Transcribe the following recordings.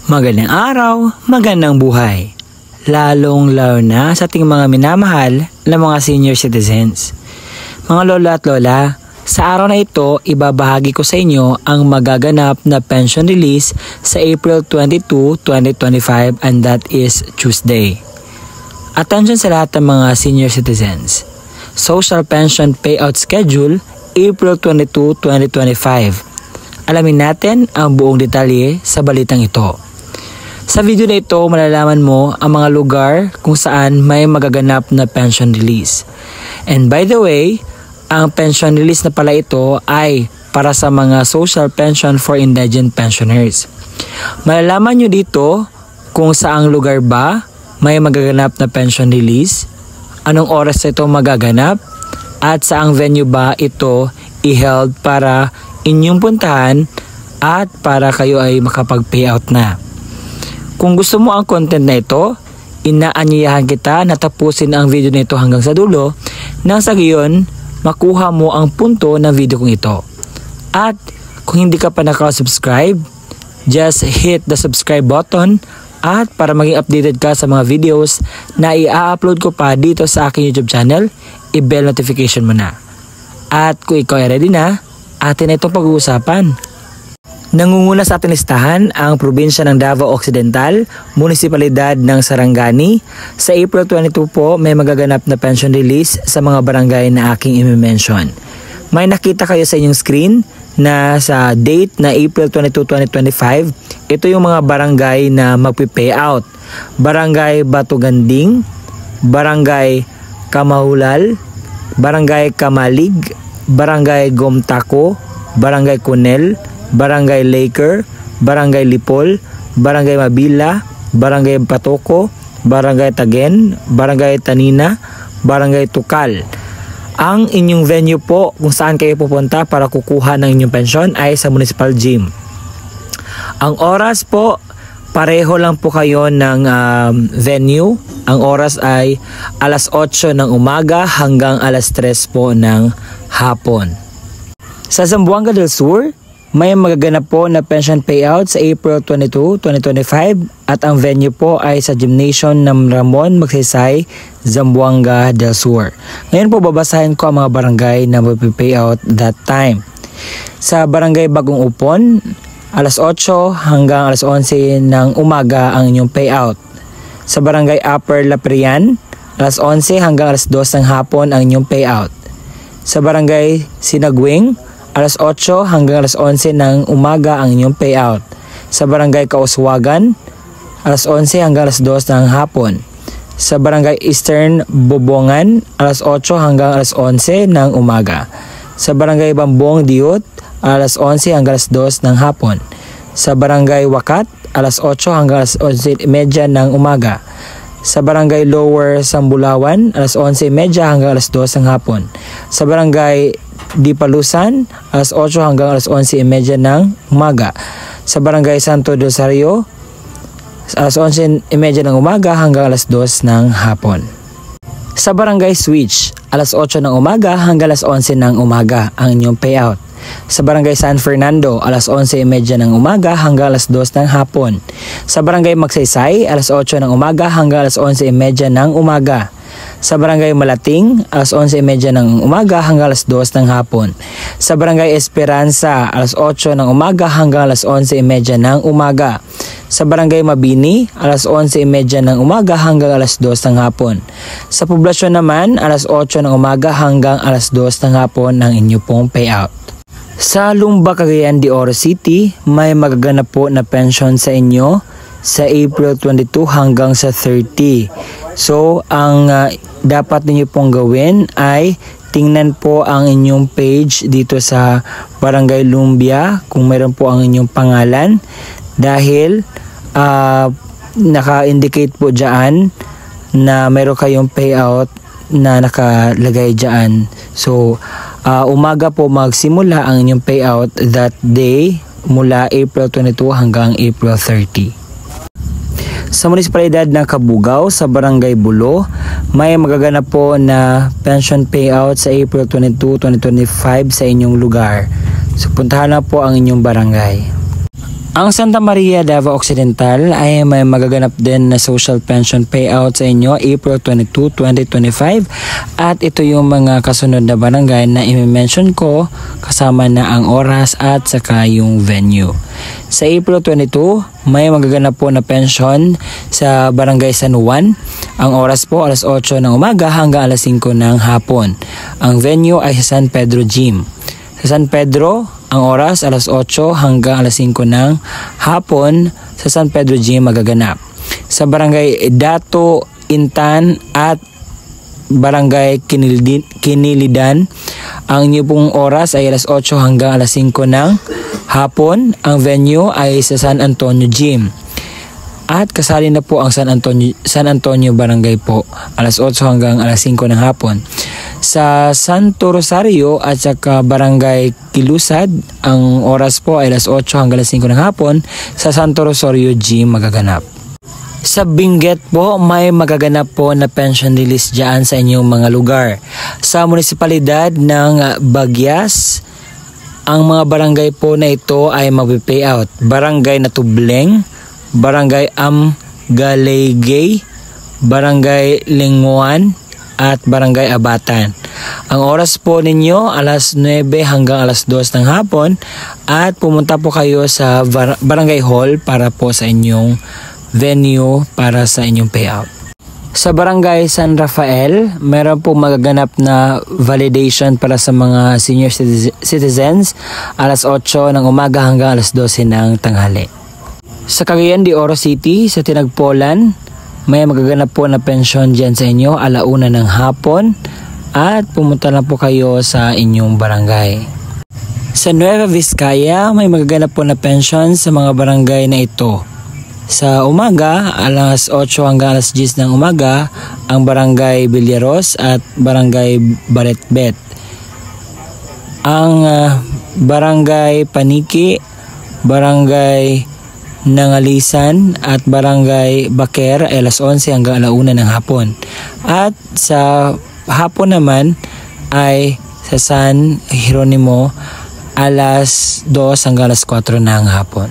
Magandang araw, magandang buhay. Lalong-lalo na sa ating mga minamahal na mga senior citizens. Mga lola at lola, sa araw na ito, ibabahagi ko sa inyo ang magaganap na pension release sa April 22, 2025 and that is Tuesday. Attention sa lahat ng mga senior citizens. Social Pension Payout Schedule, April 22, 2025. Alamin natin ang buong detalye sa balitang ito. Sa video na ito, malalaman mo ang mga lugar kung saan may magaganap na pension release. And by the way, ang pension release na pala ito ay para sa mga social pension for indigent pensioners. Malalaman nyo dito kung saang lugar ba may magaganap na pension release, anong oras ito magaganap, at saang venue ba ito i-held para inyong puntahan at para kayo ay makapag-payout na. Kung gusto mo ang content na ito, inaanyayahan kita na tapusin ang video na ito hanggang sa dulo nang sa gayon makuha mo ang punto ng video kong ito. At kung hindi ka pa nakasubscribe, just hit the subscribe button at para maging updated ka sa mga videos na i-upload ko pa dito sa aking YouTube channel, i-bell notification mo na. At kung ikaw ay ready na, atin na itong pag-uusapan. Nangunguna sa ating listahan ang probinsya ng Davao Occidental, munisipalidad ng Sarangani. Sa April 22 po, may magaganap na pension release sa mga barangay na aking i-mention. May nakita kayo sa inyong screen na sa date na April 22, 2025, ito yung mga barangay na magpi-payout. Barangay Batuganding, Barangay Kamahulal, Barangay Kamalig, Barangay Gomtaco, Barangay Cunel, Barangay Laker, Barangay Lipol, Barangay Mabila, Barangay Patoko, Barangay Tagen, Barangay Tanina, Barangay Tukal. Ang inyong venue po kung saan kayo pupunta para kukuha ng inyong pensyon ay sa Municipal Gym. Ang oras po, pareho lang po kayo ng venue. Ang oras ay alas 8 ng umaga hanggang alas 3 po ng hapon. Sa Zamboanga del Sur, may magaganap po na pension payout sa April 22, 2025 at ang venue po ay sa Gymnasium ng Ramon Magsaysay, Zamboanga del Sur. Ngayon po babasahin ko ang mga barangay na mag-payout that time. Sa Barangay Bagong Upon, alas 8 hanggang alas 11 ng umaga ang inyong payout. Sa Barangay Upper Laprian, alas 11 hanggang alas 2 ng hapon ang inyong payout. Sa Barangay Sinagwing, alas 8 hanggang alas 11 ng umaga ang inyong payout. Sa Barangay Kauswagan, alas 11 hanggang alas 2 ng hapon. Sa Barangay Eastern Bobongan, alas 8 hanggang alas 11 ng umaga. Sa Barangay Bambong Diot, alas 11 hanggang alas 2 ng hapon. Sa Barangay Wakat, alas 8 hanggang alas 11:30 ng umaga. Sa Barangay Lower Sambulawan, alas 11:30 hanggang alas 2 ng hapon. Sa Barangay Dipalusan, alas 8 hanggang alas 11:30 ng umaga. Sa Barangay Santo del Rosario, alas 11:30 ng umaga hanggang alas 2 ng hapon. Sa Barangay Switch, alas 8 ng umaga hanggang alas 11 ng umaga ang inyong payout. Sa Barangay San Fernando, alas 11:30 ng umaga hanggang alas 2 ng hapon. Sa Barangay Magsaysay, alas 8 ng umaga hanggang alas 11:30 ng umaga. Sa Barangay Malating, alas 11:30 ng umaga hanggang alas 2 ng hapon. Sa Barangay Esperanza, alas 8 ng umaga hanggang alas 11:30 ng umaga. Sa Barangay Mabini, alas 11:30 ng umaga hanggang alas 2 ng hapon. Sa poblasyon naman, alas 8 ng umaga hanggang alas 2 ng hapon ang inyo pong payout. Sa Lumba, Cagayan de Oro City, may magaganap po na pension sa inyo sa April 22 hanggang sa 30. So, ang dapat niyo pong gawin ay tingnan po ang inyong page dito sa Barangay Lumbia kung mayroon po ang inyong pangalan dahil naka-indicate po dyan na mayroon kayong payout na nakalagay dyan. So, umaga po magsimula ang inyong payout that day mula April 22 hanggang April 30. Sa munisipalidad ng Kabugao, sa Barangay Bulo, may magaganap po na pension payout sa April 22, 2025 sa inyong lugar. So puntahan na po ang inyong barangay. Ang Santa Maria, Davao Occidental ay may magaganap din na social pension payout sa inyo April 22, 2025 at ito yung mga kasunod na barangay na i-mention ko kasama na ang oras at saka yung venue. Sa April 22, may magaganap po na pension sa Barangay San Juan. Ang oras po alas 8 ng umaga hanggang alas 5 ng hapon. Ang venue ay sa San Pedro Gym. Sa San Pedro, ang oras alas 8 hanggang alas 5 ng hapon sa San Pedro Gym magaganap. Sa Barangay Dato Intan at Barangay Kinilidan, ang inyo pong oras ay alas 8 hanggang alas 5 ng hapon. Ang venue ay sa San Antonio Gym. At kasali na po ang San Antonio Barangay po, alas 8 hanggang alas 5 ng hapon. Sa Santo Rosario at saka Barangay Kilusad, ang oras po ay alas 8 hanggang alas 5 ng hapon sa Santo Rosario Gym magaganap. Sa Benguet po, may magaganap po na pension release dyan sa inyong mga lugar. Sa munisipalidad ng Bagyas, ang mga barangay po na ito ay mag-payout. Barangay Natubleng, Barangay Amgalegay, Barangay Linguan, at Barangay Abatan. Ang oras po ninyo alas 9 hanggang alas 2 ng hapon at pumunta po kayo sa Barangay Hall para po sa inyong venue para sa inyong payout. Sa Barangay San Rafael, meron po magaganap na validation para sa mga senior citizens alas 8 ng umaga hanggang alas 12 ng tanghali. Sa Cagayan de Oro City, sa Tinagpolan, may magaganap po na pensyon dyan sa inyo alauna ng hapon at pumunta na po kayo sa inyong barangay. Sa Nueva Vizcaya, may magaganap po na pensyon sa mga barangay na ito. Sa umaga, alas 8 hanggang alas 10 ng umaga, ang Barangay Villaros at Barangay Baretbet. Ang Barangay Paniki, Barangay Nangalisan at Barangay Baker ay alas 11 hanggang alauna ng hapon. At sa hapon naman ay sa San Jeronimo alas 2 hanggang alas 4 ng hapon.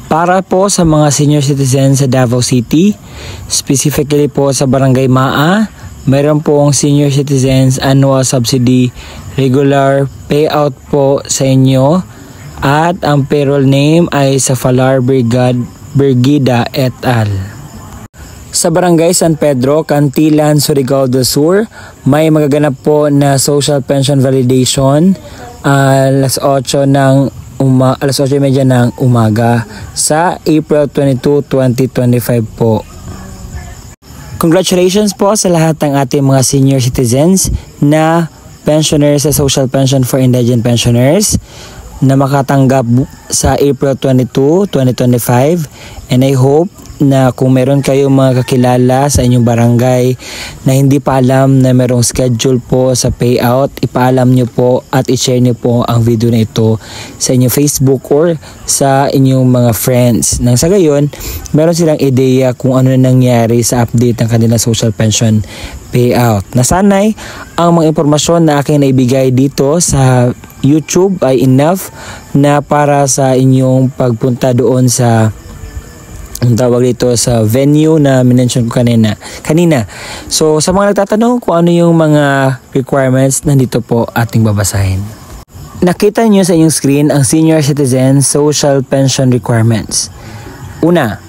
Para po sa mga senior citizens sa Davao City, specifically po sa Barangay Maa, mayroon po ang senior citizens annual subsidy regular payout po sa inyo. At ang payroll name ay sa Falar Brigida et al. Sa Barangay San Pedro, Cantilan, Surigao del Sur, may magaganap po na social pension validation alas 8:30 ng umaga sa April 22, 2025 po. Congratulations po sa lahat ng ating mga senior citizens na pensioners sa Social Pension for Indigent Pensioners na makatanggap sa April 22, 2025, and I hope na kung meron kayong mga kakilala sa inyong barangay na hindi pa alam na merong schedule po sa payout, ipaalam nyo po at i-share nyo po ang video na ito sa inyong Facebook or sa inyong mga friends. Nang sa gayon, meron silang ideya kung ano na nangyari sa update ng kanilang social pension payout. Nasanay ang mga impormasyon na aking naibigay dito sa YouTube ay enough na para sa inyong pagpunta doon sa ang tawag dito sa venue na minention ko kanina. So sa mga nagtatanong kung ano yung mga requirements, nandito po ating babasahin. Nakita niyo sa inyong screen ang senior citizen social pension requirements. Una,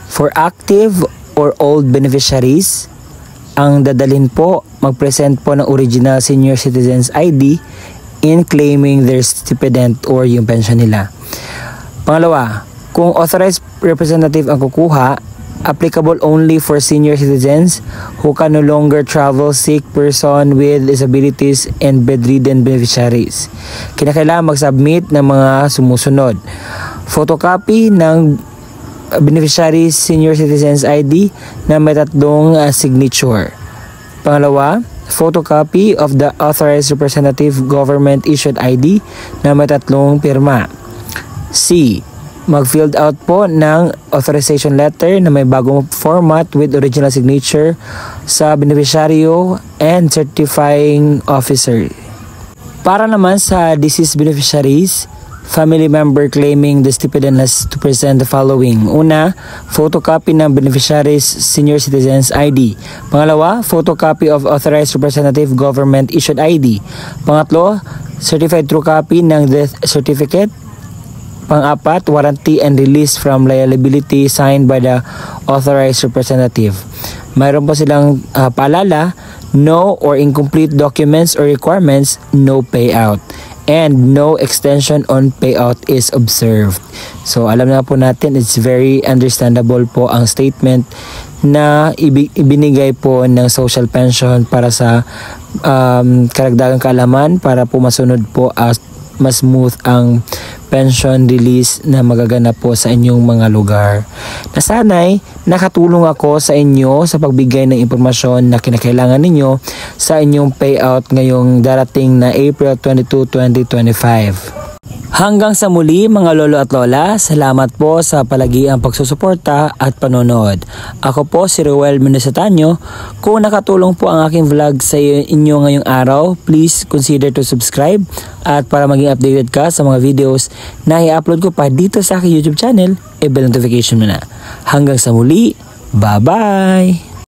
for active or old beneficiaries, ang dadalhin po, mag-present po ng original senior citizens ID in claiming their stipend or yung pension nila. Pangalawa, kung authorized representative ang kukuha, applicable only for senior citizens who can no longer travel, sick person with disabilities, and bedridden beneficiaries. Kinakailangan mag-submit ng mga sumusunod. Photocopy ng beneficiary senior citizens ID na may 3 signature. Pangalawa, photocopy of the authorized representative government issued ID na may 3 pirma. C. Mag-filled out po ng authorization letter na may bagong format with original signature sa beneficiaryo and certifying officer. Para naman sa deceased beneficiaries, family member claiming the stipend has to present the following. Una, photocopy ng beneficiary's senior citizens ID. Pangalawa, photocopy of authorized representative government issued ID. Pangatlo, certified true copy ng death certificate. Pang-apat, warranty and release from liability signed by the authorized representative. Mayroon po silang paalala, no or incomplete documents or requirements, no payout. And no extension on payout is observed. So alam na po natin, it's very understandable po ang statement na ibinigay po ng social pension para sa karagdagang kaalaman para po masunod po mas smooth ang pension release na magaganap po sa inyong mga lugar. Nasanay, nakatulong ako sa inyo sa pagbigay ng impormasyon na kinakailangan ninyo sa inyong payout ngayong darating na April 22, 2025. Hanggang sa muli mga lolo at lola, salamat po sa palagiang pagsusuporta at panonood. Ako po si Ruel Mendoza-Tanyo. Kung nakatulong po ang aking vlog sa inyo ngayong araw, please consider to subscribe at para maging updated ka sa mga videos na i-upload ko pa dito sa aking YouTube channel, bell notification mo na. Hanggang sa muli, bye-bye!